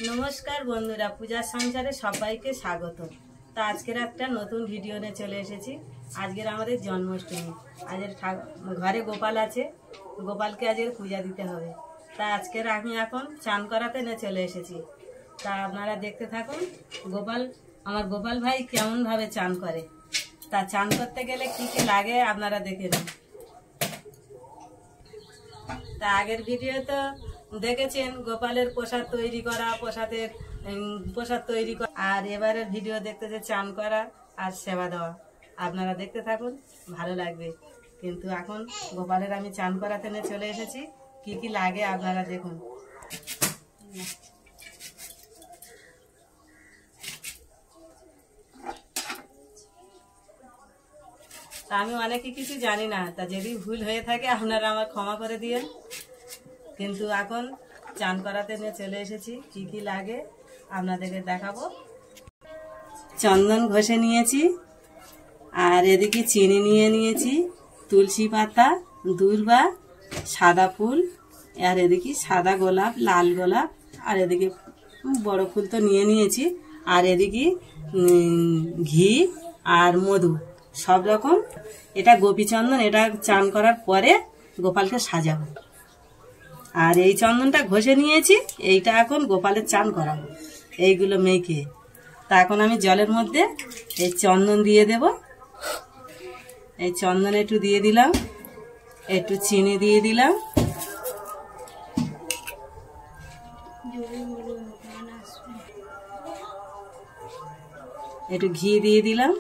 নমস্কার বন্ধুরা, পূজার সংসারে সবাইকে স্বাগত। তা আজকের একটা নতুন ভিডিও নিয়ে চলে এসেছি। আজকের আমাদের জন্মাষ্টমী। আজকের ঘরে গোপাল আছে, গোপালকে আজকের পূজা দিতে হবে। তা আজকের আমি এখন চান করাতে নিয়ে চলে এসেছি। তা আপনারা দেখতে থাকুন আমার গোপাল ভাই কেমনভাবে চান করে। তা চান করতে গেলে কি কি লাগে আপনারা দেখে নিন। তা আগের ভিডিও তো দেখেছেন গোপালের প্রসাদ তৈরি করা, প্রসাদ তৈরি করা, আর এবারের ভিডিও দেখতেছে চান করা আর সেবা দেওয়া। আপনারা দেখতে থাকুন, ভালো লাগবে। কিন্তু এখন গোপালের আমি চান করাতে নিয়ে চলে এসেছি, কি কি লাগে আপনারা দেখুন। তা আমি অনেকে কিছু জানি না, তা যদি ভুল হয়ে থাকে আপনারা আমার ক্ষমা করে দিয়েন। কিন্তু এখন চান করাতে নিয়ে চলে এসেছি, কি কি লাগে আপনাদেরকে দেখাবো। চন্দন ঘষে নিয়েছি, আর এদিকে চিনি নিয়ে নিয়েছি, তুলসী পাতা, দূর্বা, সাদা ফুল, আর এদিকে সাদা গোলাপ, লাল গোলাপ, আর এদিকে বড় ফুল তো নিয়ে নিয়েছি, আর এদিকে ঘি আর মধু সব রকম। এটা গোপীচন্দন, এটা চান করার পরে গোপালকে সাজাবো। আর এই চন্দনটা ঘষে নিয়েছি, এইটা এখন গোপালের চান করাবো এইগুলো মেখে। তা এখন আমি জলের মধ্যে এই চন্দন দিয়ে দেব। এই চন্দন একটু দিয়ে দিলাম, একটু চিনি দিয়ে দিলাম, একটু ঘি দিয়ে দিলাম,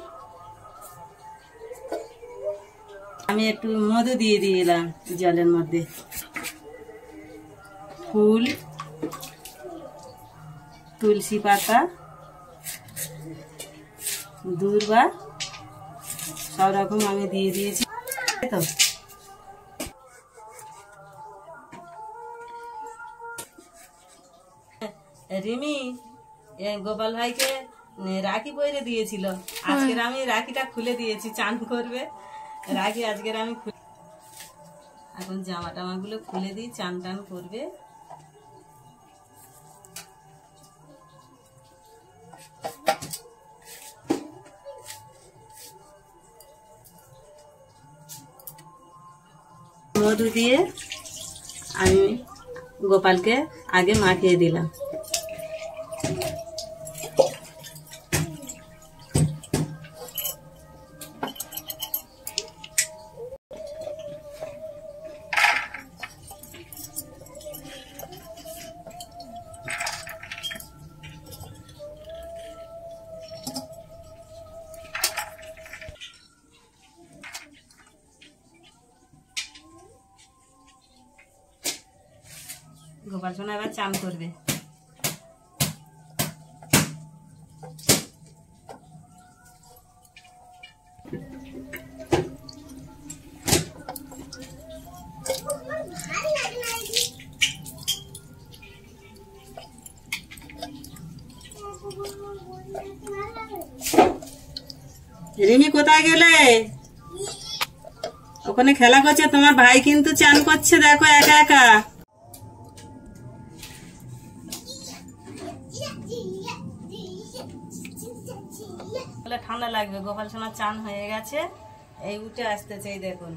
আমি একটু মধু দিয়ে দিলাম জলের মধ্যে। ফুল, তুলসী পাতা, দূর্বা সব রকম আমি দিয়ে দিয়েছি। তো রিমি গোপাল ভাইকে রাখি পরে দিয়েছিল, আজকের আমি রাখিটা খুলে দিয়েছি, চান করবে রাখি আজকের আমি এখন জামা টামাগুলো খুলে দিই, চান টান করবে। মধু দিয়ে আমি গোপালকে আগে মাখিয়ে দিলাম। গোপাল সোনা এবার চান করবে। রিমি কোথায় গেলে? ওখানে খেলা করছে, তোমার ভাই কিন্তু চান করছে, দেখো একা একা। ঠান্ডা লাগবে। গোপাল সোনার চান হয়ে গেছে, এই উঠে আসতেছে, এই দেখুন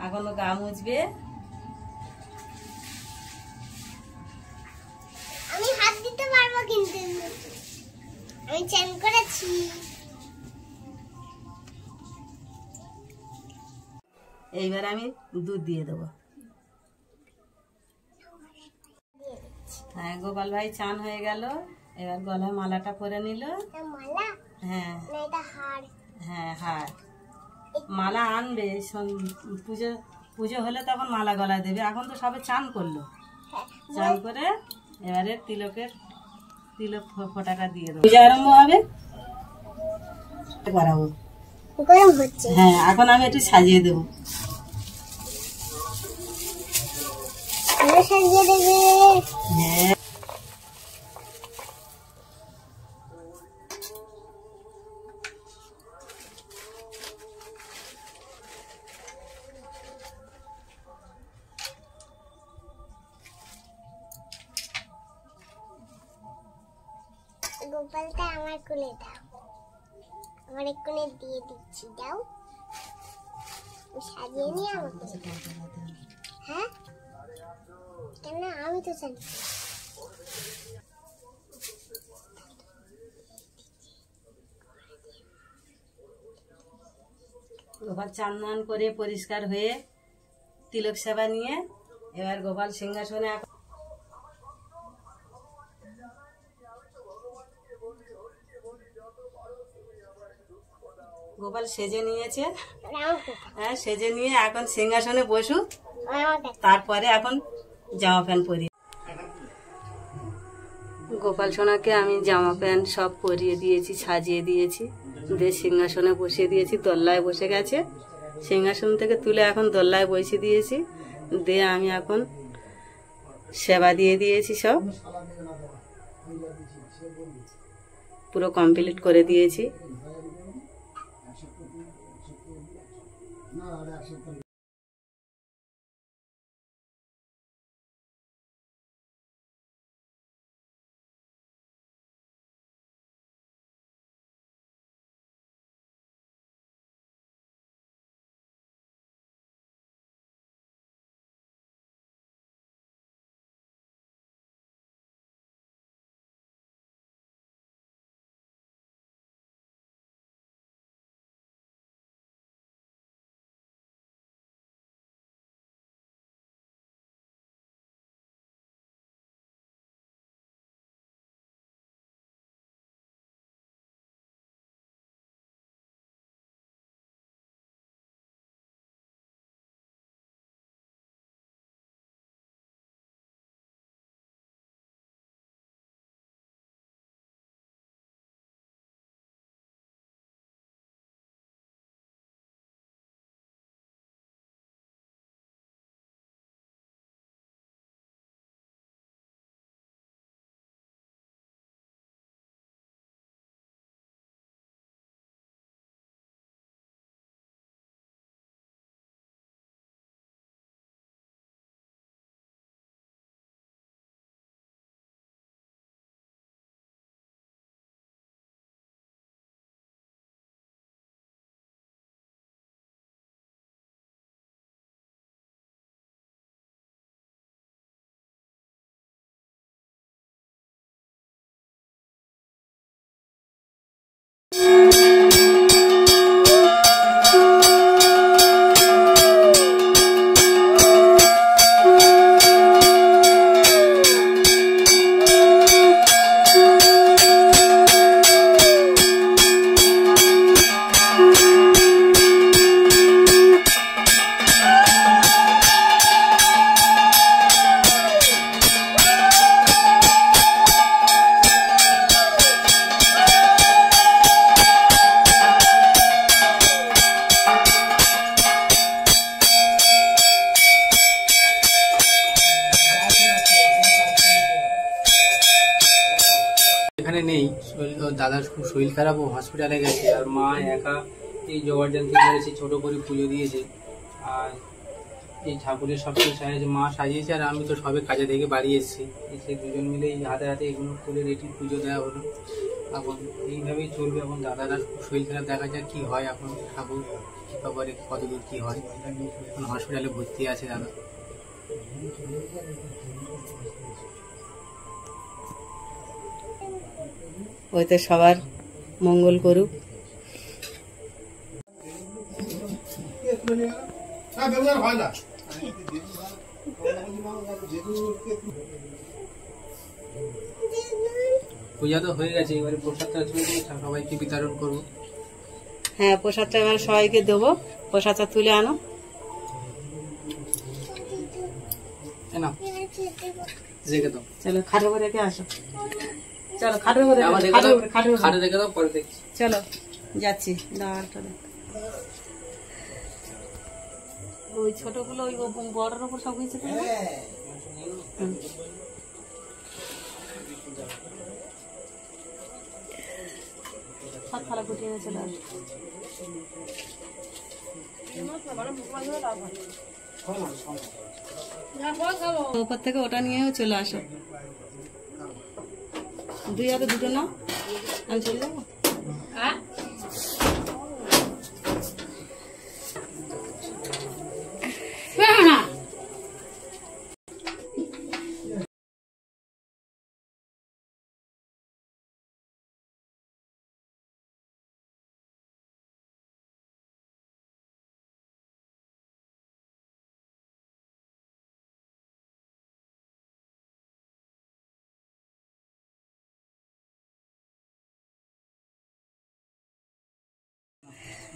এখনো গা মুছবে। আমি হাত দিতে পারবো, কিন্তু আমি চান করেছি। এইবার আমি দুধ দিয়ে দেবো। হ্যাঁ, গোপাল ভাই চান হয়ে গেল, এবার গলায় মালাটা পরে নিল। মালা? হ্যাঁ, এটা হার। হ্যাঁ হার। মালা আনবে, পুজো হলে তখন মালা গলায় দেবে। এখন তো সবে চান করলো, চান করে এবারে তিলক ফোঁটাটা দিয়ে দেবো। পূজা আরম্ভ হবে, করাবো। গরম হচ্ছে। হ্যাঁ, এখন আমি একটু সাজিয়ে দেবো। সাজিয়ে দেবে? হ্যাঁ, গোপালটা আমার কোলে দাও, আমার কোলে দিয়ে দিচ্ছি, দাও সাজিয়ে নিয়ে আমাকে। হ্যাঁ কেন, আমি তো জানি। গোপাল চান করে পরিষ্কার হয়ে তিলক সেবা নিয়ে এবার গোপাল সিংহাসনে গোপাল সেজে নিয়েছে। হ্যাঁ, সেজে নিয়ে এখন সিংহাসনে বসুক, তারপরে এখন জামা প্যান্ট পরিয়ে। গোপাল সোনাকে আমি জামা প্যান্ট সব পরিয়ে দিয়েছি, সাজিয়ে দিয়েছি, দিয়ে সিংহাসনে বসিয়ে দিয়েছি। দোল্লায় বসে গেছে, সিংহাসন থেকে তুলে এখন দোল্লায় বসিয়ে দিয়েছি। দিয়ে আমি এখন সেবা দিয়ে দিয়েছি, সব পুরো কমপ্লিট করে দিয়েছি। এখানে নেই, দাদার খুব শরীর খারাপ, ও হসপিটালে গেছে। আর মা একা এই জগরজান্তি করেছে, ছোটো করে পুজো দিয়েছে। আর এই ঠাকুরের সব কিছু সাজিয়েছে, মা সাজিয়েছে, আর আমি তো সবে কাজে থেকে বাড়ি এসেছি। এসে দুজন মিলে এই হাতে হাতে এগুলো করে রেডি পুজো দেওয়া হলো। এখন এইভাবেই চলবে। এখন দাদারা খুব শরীর খারাপ, দেখা যাক কী হয়। এখন ঠাকুর কৃপা করে কতদূর কী হয়। এখন হসপিটালে ভর্তি আছে দাদা। ওইতে সবার মঙ্গল করুক। পূজা তো হয়ে গেছে, এবারে প্রসাদটা চলছে, সবাইকে বিতরণ করবো। হ্যাঁ, প্রসাদটা এবার সবাইকে দেবো। প্রসাদটা তুলে আনো। রেখে দাও, চলো খাটো করে রেখে আসো। চলো খাটো করে খাটে রেখে দাও, পরে দেখছি। চলো যাচ্ছি। ওই ছোটগুলো ওই বড়ের ওপর সব হয়েছে। সব থালা গুটিয়ে চলে আসো। উপর থেকে ওটা নিয়েও চলে আসো। দুই হাতে দুটো না। আমি চলে যাবো।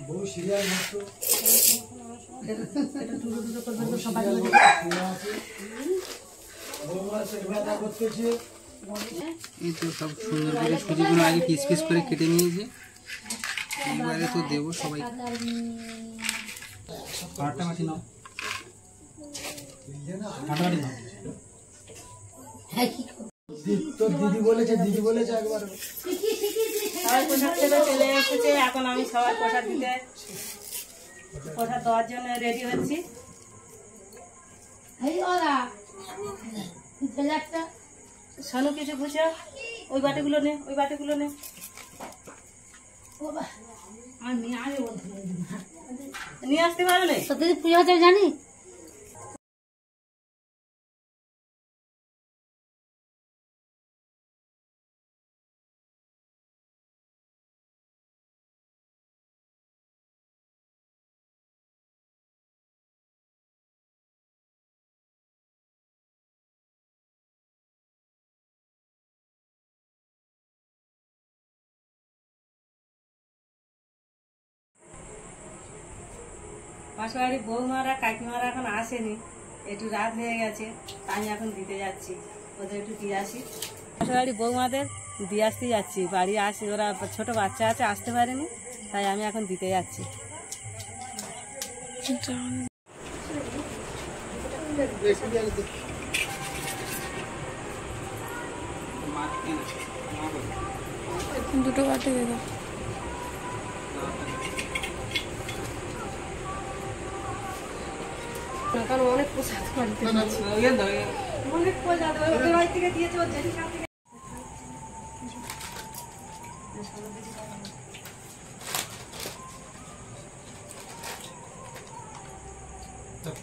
বহু সিরিয়াল মাত্র এই তো সব সুন্দর করে সুজিগুলো আগে পিস পিস করে কেটে নিয়েছি, এবারে তো দেবো সবাই। আটটা মাটি নাও, তোর দিদি বলেছে একবার সবাই প্রসাদ খেতে চলে এসেছে। এখন আমি সবাই প্রসাদ দেওয়ার জন্য রেডি হচ্ছি। শোনো কিছু বুঝো, ওই বাটিগুলো নে, ওই বাটিগুলো নে। নিয়ে আসতে পারবে? সত্যি পুজো হচ্ছে জানি। পাশের বাড়ির বৌমারা কাকিমারা এখন আসেনি, একটু রাত হয়ে গেছে, আমি এখন দিতে যাচ্ছি, ওদের একটু দিয়ে আসি। পাশের বাড়ির বৌমাদের দিয়ে আসতে যাচ্ছি, বাড়ি আসি, ওরা ছোট বাচ্চা আছে, আসতে পারেনি, তাই আমি এখন দিতে যাচ্ছি। দুটো কাটে দেবো। অনেক প্রসাদ অনেক প্রসাদ ওদের বাড়ি থেকে দিয়েছে, ওর জেঠি সাথে।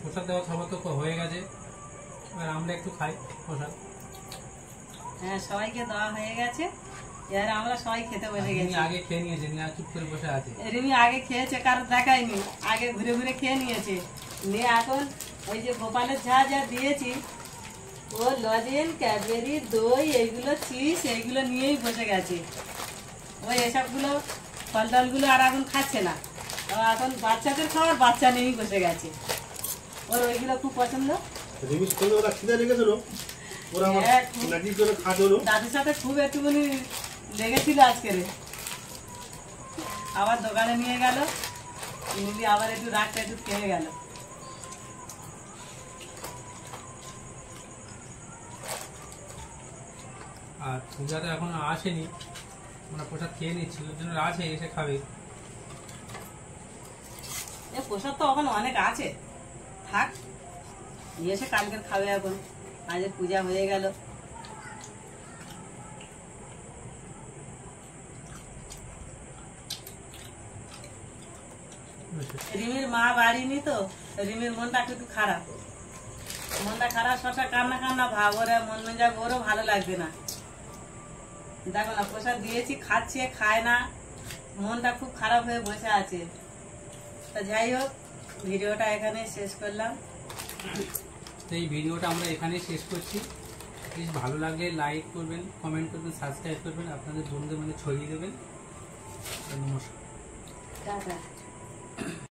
প্রসাদ দেওয়া খাবার তো হয়ে গেছে, এবার আমরা একটু খাই প্রসাদ। হ্যাঁ, সবাইকে দেওয়া হয়ে গেছে, এবার আমরা সবাই খেতে বসে গেছি। আগে খেয়ে নিয়েছে, নিয়ে চুপ করে বসে আছে। রিমি আগে খেয়েছে, কারো দেখায়নি, আগে ঘুরে ঘুরে খেয়ে নিয়েছে। নিয়ে এখন ওই যে গোপালের যা যা দিয়েছি, ও লজেন, ক্যাডবেরি, দই, এইগুলো চিজ, এইগুলো নিয়েই বসে গেছে। ওই এসবগুলো ফল টলগুলো আর এখন খাচ্ছে না, এখন বাচ্চাদের খাওয়ার বাচ্চা নিয়েই বসে গেছে। ওর ওইগুলো খুব পছন্দ। দাদুর সাথে খুব একটুখানি লেগেছিল আজকে, আবার দোকানে নিয়ে গেল, নিলি আবার একটু রাগটা একটু খেয়ে গেল। আর পূজা তো এখন আসেনি, আমরা প্রসাদ খেয়ে নিচ্ছি, ওর জন্য আছে, এসে খাবে। প্রসাদ তো এখন অনেক আছে, থাক, নিয়ে এসে কালকের খাবে। এখন আজ পূজা হয়ে গেল। রিমির মা বাড়ি নি তো, রিমির মনটা একটু খারাপ, শশা কান্না কান্না ভাব, ওরা মন মেজাজ ওরও ভালো লাগবে না। দেখো না, প্রসাদ দিয়েছি, খাচ্ছে, খায় না, মনটা খুব খারাপ হয়ে বসে আছে। তা যাই হোক, ভিডিওটা এখানে শেষ করলাম। এই ভিডিওটা আমরা এখানেই শেষ করছি। প্লিজ ভালো লাগলে লাইক করবেন, কমেন্ট করবেন, সাবস্ক্রাইব করবেন, আপনাদের বন্ধুদের মধ্যে ছড়িয়ে দেবেন। নমস্কার। টাটা।